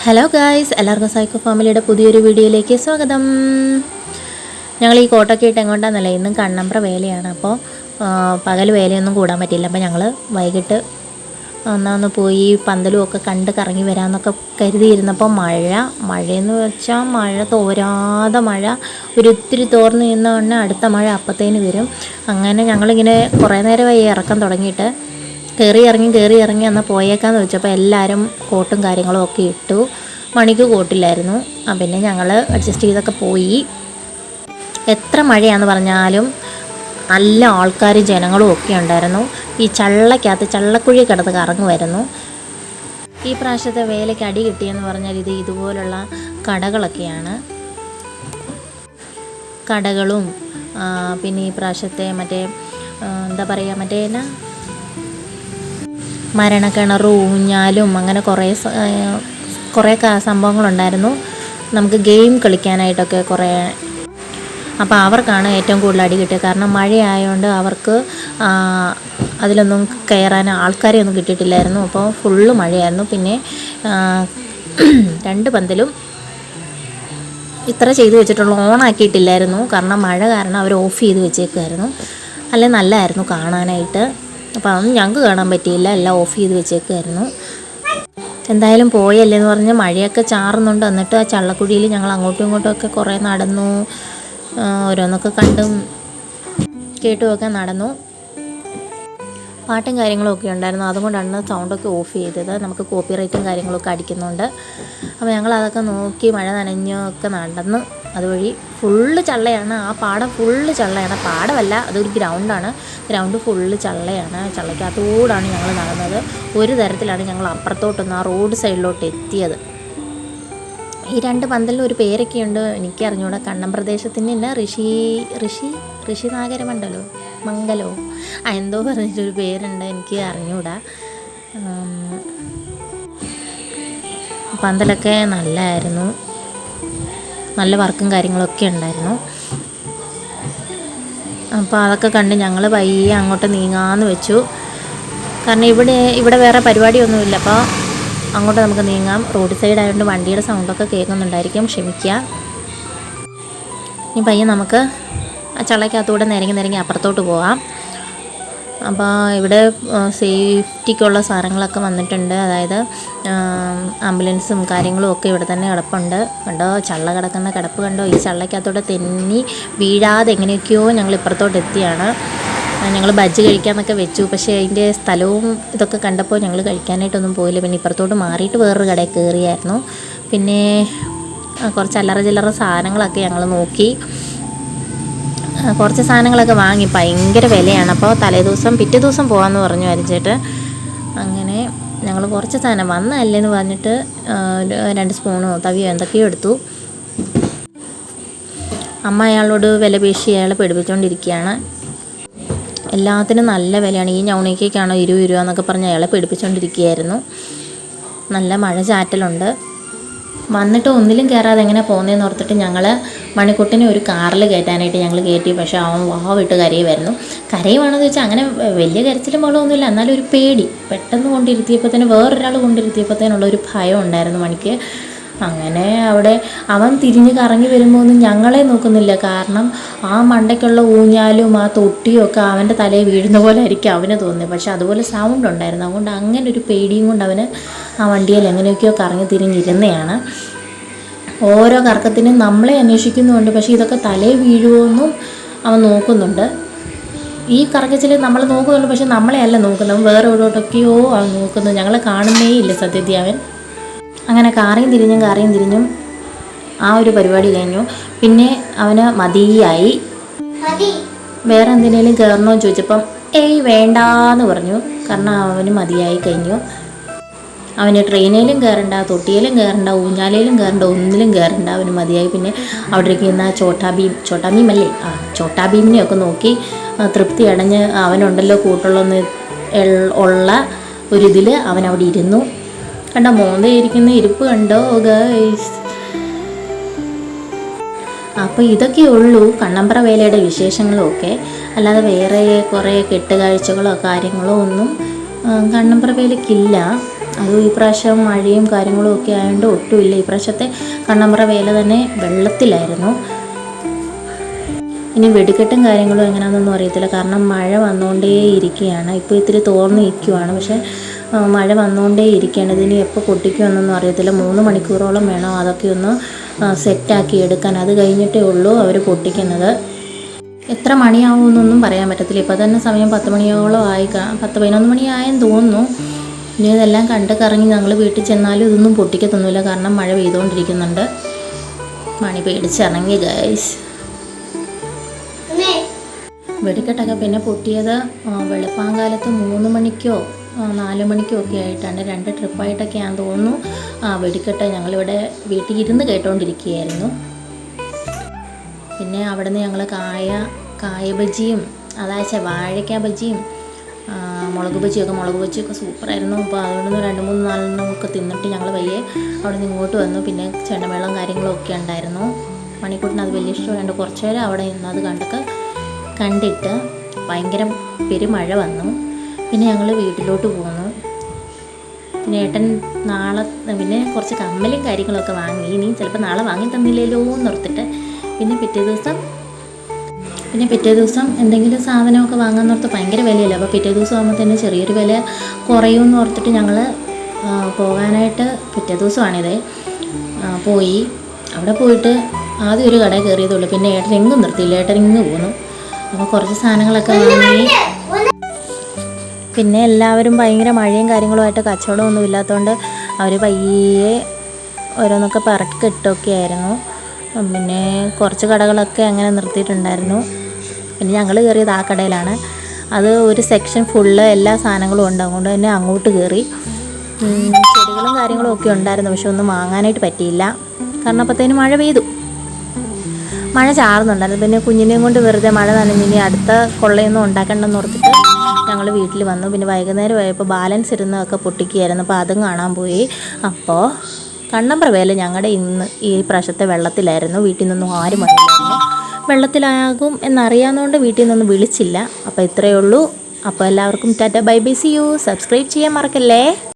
Hello guys, എല്ലാവർക്കും psycho ഫാമിലിയുടെ പുതിയൊരു വീഡിയോയിലേക്ക് സ്വാഗതം. ഞങ്ങൾ ഈ കോട്ടൊക്കെ ഇട്ട് എങ്ങോട്ടാന്നല്ല, ഇന്നും കണ്ണമ്പ്ര വേലയാണ്. അപ്പോൾ പകൽ വേലയൊന്നും കൂടാൻ പറ്റില്ല. അപ്പോൾ ഞങ്ങൾ വൈകിട്ട് ഒന്നാന്ന് പോയി പന്തലും ഒക്കെ കണ്ട് കറങ്ങി വരാമെന്നൊക്കെ കരുതിയിരുന്നപ്പോൾ മഴയെന്ന് വെച്ചാൽ മഴ തോരാതെ മഴ, ഒരിത്തിരി തോർന്ന് നിന്ന ഉടനെ അടുത്ത മഴ അപ്പത്തേന് വരും. അങ്ങനെ ഞങ്ങളിങ്ങനെ കുറേ നേരമായി ഇറക്കം തുടങ്ങിയിട്ട് കയറി ഇറങ്ങി എന്നാൽ പോയേക്കാന്ന് വെച്ചപ്പോൾ എല്ലാവരും കോട്ടും കാര്യങ്ങളും ഒക്കെ ഇട്ടു. മണിക്ക് കോട്ടില്ലായിരുന്നു. പിന്നെ ഞങ്ങൾ അഡ്ജസ്റ്റ് ചെയ്തൊക്കെ പോയി. എത്ര മഴയാണെന്ന് പറഞ്ഞാലും നല്ല ആൾക്കാരും ജനങ്ങളും ഒക്കെ ഉണ്ടായിരുന്നു. ഈ ചള്ളക്കുഴി കിടന്ന് കറങ്ങുമായിരുന്നു. ഈ പ്രാവശ്യത്തെ വേലയ്ക്ക് അടി കിട്ടിയെന്ന് പറഞ്ഞാൽ ഇതുപോലുള്ള കടകളൊക്കെയാണ്. കടകളും പിന്നെ ഈ പ്രാവശ്യത്തെ മറ്റേ എന്താ പറയുക, മറ്റേ മരണക്കിണറും ഊഞ്ഞാലും അങ്ങനെ കുറേ സംഭവങ്ങളുണ്ടായിരുന്നു. നമുക്ക് ഗെയിം കളിക്കാനായിട്ടൊക്കെ കുറേ. അപ്പോൾ അവർക്കാണ് ഏറ്റവും കൂടുതൽ അടി കിട്ടിയത്. കാരണം മഴയായതുകൊണ്ട് അവർക്ക് അതിലൊന്നും കയറാൻ ആൾക്കാരെ ഒന്നും കിട്ടിയിട്ടില്ലായിരുന്നു. അപ്പോൾ ഫുള്ള് മഴയായിരുന്നു. പിന്നെ 2 പന്തലും ഇത്ര ചെയ്ത് വെച്ചിട്ടുള്ള ഓണാക്കിയിട്ടില്ലായിരുന്നു. കാരണം മഴ കാരണം അവർ ഓഫ് ചെയ്ത് വെച്ചേക്കുമായിരുന്നു. അല്ലെ നല്ലതായിരുന്നു കാണാനായിട്ട്. അപ്പോൾ അതൊന്നും ഞങ്ങൾക്ക് കാണാൻ പറ്റിയില്ല, എല്ലാം ഓഫ് ചെയ്ത് വെച്ചേക്കുമായിരുന്നു. എന്തായാലും പോയല്ലേന്ന് പറഞ്ഞ് മഴയൊക്കെ ചാറുന്നുണ്ട്. എന്നിട്ട് ആ ചള്ളക്കുഴിയിൽ ഞങ്ങൾ അങ്ങോട്ടും ഇങ്ങോട്ടും ഒക്കെ കുറേ നടന്നു, ഓരോന്നൊക്കെ കണ്ടും കേട്ടുമൊക്കെ നടന്നു. പാട്ടും കാര്യങ്ങളൊക്കെ ഉണ്ടായിരുന്നു. അതുകൊണ്ടാണ് സൗണ്ടൊക്കെ ഓഫ് ചെയ്തത്. നമുക്ക് കോപ്പിറൈറ്റും കാര്യങ്ങളൊക്കെ അടിക്കുന്നുണ്ട്. അപ്പോൾ ഞങ്ങൾ അതൊക്കെ നോക്കി മഴ നനഞ്ഞൊക്കെ നടന്നു. അതുവഴി ഫുള്ള് ചള്ളയാണ്. ആ പാടം ഫുള്ള് ചള്ളയാണ്. പാടമല്ല, അതൊരു ഗ്രൗണ്ടാണ്. Ground full ചള്ളയാണ്. ചള്ളയ്ക്കകത്തോടാണ് ഞങ്ങൾ നടന്നത്. ഒരു തരത്തിലാണ് ഞങ്ങൾ അപ്പുറത്തോട്ടൊന്ന് ആ റോഡ് സൈഡിലോട്ട് എത്തിയത്. ഈ 2 പന്തലിന് ഒരു പേരൊക്കെ ഉണ്ട്, എനിക്ക് അറിഞ്ഞൂടാ. കണ്ണം പ്രദേശത്തിൻ്റെ ഋഷി മംഗലോ എന്തോ പറഞ്ഞിട്ടൊരു പേരുണ്ട്, എനിക്ക് അറിഞ്ഞൂടാ. പന്തലൊക്കെ നല്ലതായിരുന്നു. നല്ല വർക്കും കാര്യങ്ങളൊക്കെ ഉണ്ടായിരുന്നു. അപ്പോൾ അതൊക്കെ കണ്ട് ഞങ്ങൾ പയ്യെ അങ്ങോട്ട് നീങ്ങാമെന്ന് വെച്ചു. കാരണം ഇവിടെ വേറെ പരിപാടിയൊന്നുമില്ല. അപ്പോൾ അങ്ങോട്ട് നമുക്ക് നീങ്ങാം. റോഡ് സൈഡ് ആയതുകൊണ്ട് വണ്ടിയുടെ സൗണ്ടൊക്കെ കേൾക്കുന്നുണ്ടായിരിക്കും, ക്ഷമിക്കുക. ഇനി പയ്യെ നമുക്ക് ആ ചള്ളയ്ക്കകത്തൂടെ നിരങ്ങി അപ്പുറത്തോട്ട് പോകാം. അപ്പോൾ ഇവിടെ സേഫ്റ്റിക്കുള്ള സാധനങ്ങളൊക്കെ വന്നിട്ടുണ്ട്. അതായത് ആംബുലൻസും കാര്യങ്ങളും ഒക്കെ ഇവിടെ തന്നെ കിടപ്പുണ്ട്. കണ്ടോ, ചള്ള കിടക്കുന്ന കിടപ്പ് കണ്ടോ. ഈ ചള്ളയ്ക്കകത്തോടെ തെന്നി വീഴാതെ എങ്ങനെയൊക്കെയോ ഞങ്ങൾ ഇപ്പുറത്തോട്ട് എത്തിയാണ്. ഞങ്ങൾ ബജ്ജി കഴിക്കാമെന്നൊക്കെ വെച്ചു. പക്ഷേ അതിൻ്റെ സ്ഥലവും ഇതൊക്കെ കണ്ടപ്പോൾ ഞങ്ങൾ കഴിക്കാനായിട്ടൊന്നും പോയില്ല. പിന്നെ ഇപ്പുറത്തോട്ട് മാറിയിട്ട് വേറൊരു കടയിൽ കയറിയായിരുന്നു. പിന്നെ കുറച്ച് ചില്ലറ സാധനങ്ങളൊക്കെ ഞങ്ങൾ നോക്കി. കുറച്ച് സാധനങ്ങളൊക്കെ വാങ്ങി. ഭയങ്കര വിലയാണ്. അപ്പോൾ പിറ്റേ ദിവസം പോകാമെന്ന് പറഞ്ഞു അരിച്ചിട്ട്. അങ്ങനെ ഞങ്ങൾ കുറച്ച് സാധനം വന്നതല്ലേന്ന് പറഞ്ഞിട്ട് 2 സ്പൂണോ തവിയോ എന്തൊക്കെയോ എടുത്തു. അമ്മ അയാളോട് വില പേശി അയാളെ പേടിപ്പിച്ചുകൊണ്ടിരിക്കുകയാണ്. എല്ലാത്തിനും നല്ല വിലയാണ്. ഈ ഞൗണിക്കേക്കാണോ 20 രൂപ എന്നൊക്കെ പറഞ്ഞ് അയാളെ പേടിപ്പിച്ചുകൊണ്ടിരിക്കുകയായിരുന്നു. നല്ല മഴ ചാറ്റലുണ്ട്. വന്നിട്ട് ഒന്നിലും കയറാതെ എങ്ങനെ പോകുന്നതെന്ന് ഓർത്തിട്ട് ഞങ്ങൾ മണിക്കുട്ടിനെ ഒരു കാറിൽ കയറ്റാനായിട്ട് ഞങ്ങൾ കയറ്റി. പക്ഷേ അവൻ വാവിട്ട് കരയുമായിരുന്നു. കരയുവാണെന്ന് വെച്ചാൽ അങ്ങനെ വലിയ കരച്ചിലും വെള്ളമൊന്നുമില്ല, എന്നാലും ഒരു പേടി. പെട്ടെന്ന് വേറൊരാൾ കൊണ്ടിരുത്തിയപ്പോഴത്തേനുള്ള ഒരു ഭയം ഉണ്ടായിരുന്നു മണിക്ക്. അങ്ങനെ അവിടെ അവൻ തിരിഞ്ഞ് കറങ്ങി വരുമ്പോൾ ഒന്നും ഞങ്ങളെ നോക്കുന്നില്ല. കാരണം ആ മണ്ടയ്ക്കുള്ള ഊഞ്ഞാലും ആ തൊട്ടിയും ഒക്കെ അവൻ്റെ തലയിൽ വീഴുന്ന പോലെ ആയിരിക്കും അവന് തോന്നുന്നത്. പക്ഷെ അതുപോലെ സൗണ്ട് ഉണ്ടായിരുന്നു. അതുകൊണ്ട് അങ്ങനെ ഒരു പേടിയും കൊണ്ട് അവന് ആ വണ്ടിയിൽ എങ്ങനെയൊക്കെയോ കറങ്ങി തിരിഞ്ഞിരുന്നതാണ്. ഓരോ കറക്കത്തിനും നമ്മളെ അന്വേഷിക്കുന്നുമുണ്ട്. പക്ഷേ ഇതൊക്കെ തലയിൽ വീഴുമോയെന്നും അവൻ നോക്കുന്നുണ്ട്. ഈ കറക്കച്ചിൽ നമ്മൾ നോക്കുന്നുള്ളൂ, പക്ഷെ നമ്മളെ അല്ല നോക്കുന്നത്. വേറെ എവിടോട്ടൊക്കെയോ അവൻ നോക്കുന്നത്. ഞങ്ങളെ കാണുന്നേ ഇല്ല സത്യത്തിൽ അവൻ. അങ്ങനെ കാറിയും തിരിഞ്ഞും ആ ഒരു പരിപാടി കഴിഞ്ഞു. പിന്നെ അവന് മതിയായി. വേറെ എന്തിനേലും കയറണോ ചോദിച്ചപ്പം വേണ്ടാന്ന് പറഞ്ഞു. കാരണം അവന് മതിയായി കഴിഞ്ഞു. അവന് ട്രെയിനിലും കയറണ്ട, തൊട്ടിയിലും കയറണ്ട, ഊഞ്ഞാലയിലും കയറണ്ട, ഒന്നിലും കയറണ്ട, അവന് മതിയായി. പിന്നെ അവിടെ ഇരിക്കുന്ന ചോട്ടാ ഭീം അല്ലേ, ചോട്ടാ ഭീമിനെയൊക്കെ നോക്കി തൃപ്തി അടഞ്ഞ് അവനുണ്ടല്ലോ കൂട്ടുള്ളൊന്ന് ഉള്ള ഒരിതിൽ അവൻ അവിടെ ഇരുന്നു. കണ്ടോ, മോന്തയിരിക്കുന്ന ഇരിപ്പ് കണ്ടോ ഗൈസ്. അപ്പോൾ ഇതൊക്കെ ഉള്ളൂ കണ്ണമ്പ്ര വേലയുടെ വിശേഷങ്ങളും ഒക്കെ. അല്ലാതെ വേറെ കുറേ കെട്ടുകാഴ്ചകളോ കാര്യങ്ങളോ ഒന്നും കണ്ണമ്പ്ര വേലയ്ക്കില്ല. അതും ഈ പ്രാവശ്യം മഴയും കാര്യങ്ങളും ഒക്കെ ആയതുകൊണ്ട് ഒട്ടുമില്ല. ഈ പ്രാവശ്യത്തെ കണ്ണമ്പ്ര വേല തന്നെ വെള്ളത്തിലായിരുന്നു. ഇനി വെടിക്കെട്ടും കാര്യങ്ങളും എങ്ങനെയാണെന്നൊന്നും അറിയത്തില്ല, കാരണം മഴ വന്നുകൊണ്ടേ ഇരിക്കുകയാണ്. ഇപ്പോൾ ഇത്തിരി തോർന്ന് നിൽക്കുവാണ്, പക്ഷേ മഴ വന്നുകൊണ്ടേ ഇരിക്കുകയാണ്. ഇതിനി എപ്പോൾ പൊട്ടിക്കുമെന്നൊന്നും അറിയത്തില്ല. 3 മണിക്കൂറോളം വേണം അതൊക്കെ ഒന്ന് സെറ്റാക്കി എടുക്കാൻ. അത് കഴിഞ്ഞിട്ടേ ഉള്ളൂ അവർ പൊട്ടിക്കുന്നത്. എത്ര മണിയാവുമെന്നൊന്നും പറയാൻ പറ്റത്തില്ല. ഇപ്പോൾ തന്നെ സമയം 10 മണിയോളം ആയി, 10-11 മണിയായെന്ന് തോന്നുന്നു. ഇനി ഇതെല്ലാം കണ്ട് കറങ്ങി ഞങ്ങൾ വീട്ടിൽ ചെന്നാലും ഇതൊന്നും പൊട്ടിക്കത്തൊന്നുമില്ല, കാരണം മഴ പെയ്തുകൊണ്ടിരിക്കുന്നുണ്ട്. മണി പേടിച്ചിറങ്ങി ഗൈസ്. വെടിക്കെട്ടൊക്കെ പിന്നെ പൊട്ടിയത് വെളുപ്പാങ്കാലത്ത് 3 മണിക്കോ 4 മണിക്കോ ഒക്കെ ആയിട്ടാണ്. 2 ട്രിപ്പായിട്ടൊക്കെയാണെന്ന് തോന്നുന്നു വെടിക്കെട്ട്. ഞങ്ങളിവിടെ വീട്ടിൽ ഇരുന്ന് കേട്ടോണ്ടിരിക്കുകയായിരുന്നു. പിന്നെ അവിടെ നിന്ന് ഞങ്ങൾ കായ ബജിയും, അതായത് വാഴയ്ക്ക ബജിയും മുളക് ബജിയൊക്കെ സൂപ്പറായിരുന്നു. അപ്പോൾ അതുകൊണ്ട് 2-3-4 ഒക്കെ തിന്നിട്ട് ഞങ്ങൾ വയ്യെ അവിടെ നിന്ന് ഇങ്ങോട്ട് വന്നു. പിന്നെ ചെണ്ടമേളം കാര്യങ്ങളും ഒക്കെ ഉണ്ടായിരുന്നു. മണിക്കൂട്ടിന് അത് വലിയ ഇഷ്ടമായതുകൊണ്ട് കുറച്ച് നേരം അവിടെ നിന്ന് അത് കണ്ടിട്ട് ഭയങ്കര പെരുമഴ വന്നു. പിന്നെ ഞങ്ങൾ വീട്ടിലോട്ട് പോന്നു. പിന്നെ ഏട്ടൻ നാളെ പിന്നെ കുറച്ച് കമ്മലും കാര്യങ്ങളൊക്കെ വാങ്ങി. ഇനി ചിലപ്പോൾ നാളെ വാങ്ങി തന്നില്ലല്ലോ എന്നോർത്തിട്ട് പിന്നെ പിറ്റേ ദിവസം എന്തെങ്കിലും സാധനമൊക്കെ വാങ്ങാൻ ഓർത്ത് ഭയങ്കര വിലയല്ല. അപ്പോൾ പിറ്റേ ദിവസം ആകുമ്പോൾ തന്നെ ചെറിയൊരു വില കുറയുമെന്ന് ഓർത്തിട്ട് ഞങ്ങൾ പോകാനായിട്ട് പിറ്റേ ദിവസമാണിത് പോയി. അവിടെ പോയിട്ട് ആദ്യം ഒരു കടയിൽ കയറിയതുള്ളൂ. പിന്നെ ഏട്ടൻ എങ്ങും നിർത്തിയില്ല, ഏട്ടൻ ഇങ്ങ് പോന്നു. അപ്പോൾ കുറച്ച് സാധനങ്ങളൊക്കെ വാങ്ങി. പിന്നെ എല്ലാവരും ഭയങ്കര മഴയും കാര്യങ്ങളുമായിട്ട് കച്ചവടമൊന്നും ഇല്ലാത്തതുകൊണ്ട് അവർ പയ്യെ ഓരോന്നൊക്കെ പറക്കി കെട്ടൊക്കെ ആയിരുന്നു. പിന്നെ കുറച്ച് കടകളൊക്കെ അങ്ങനെ നിർത്തിയിട്ടുണ്ടായിരുന്നു. പിന്നെ ഞങ്ങൾ കയറിയത് ആ കടയിലാണ്. അത് ഒരു സെക്ഷൻ ഫുള്ള് എല്ലാ സാധനങ്ങളും ഉണ്ട്, അതുകൊണ്ട് തന്നെ അങ്ങോട്ട് കയറി. ചെടികളും കാര്യങ്ങളും ഒക്കെ ഉണ്ടായിരുന്നു, പക്ഷെ ഒന്നും വാങ്ങാനായിട്ട് പറ്റിയില്ല, കാരണം അപ്പോഴത്തേനും മഴ പെയ്തു. മഴ ചാറുന്നുണ്ടായിരുന്നു. പിന്നെ കുഞ്ഞിനെയും കൊണ്ട് വെറുതെ മഴ നനഞ്ഞിനി അടുത്ത കൊള്ളയൊന്നും ഉണ്ടാക്കണ്ടെന്ന് ഓർത്തിട്ട് ഞങ്ങൾ വീട്ടിൽ വന്നു. പിന്നെ വൈകുന്നേരം ആയപ്പോൾ ബാലൻസ് ഇരുന്നൊക്കെ പൊട്ടിക്കുകയായിരുന്നു, അപ്പോൾ അതും കാണാൻ പോയി. അപ്പോൾ കണ്ണമ്പ്ര വേല ഞങ്ങളുടെ ഈ പ്രാവശ്യത്തെ വെള്ളത്തിലായിരുന്നു. വീട്ടിൽ നിന്നൊന്നും ആരും വന്നില്ലായിരുന്നു. വെള്ളത്തിലാകും എന്നറിയാവുന്നതുകൊണ്ട് വീട്ടിൽ നിന്നൊന്നും വിളിച്ചില്ല. അപ്പോൾ ഇത്രയേ ഉള്ളൂ. അപ്പോൾ എല്ലാവർക്കും tata bye bye, see you. Subscribe ചെയ്യാൻ മറക്കല്ലേ.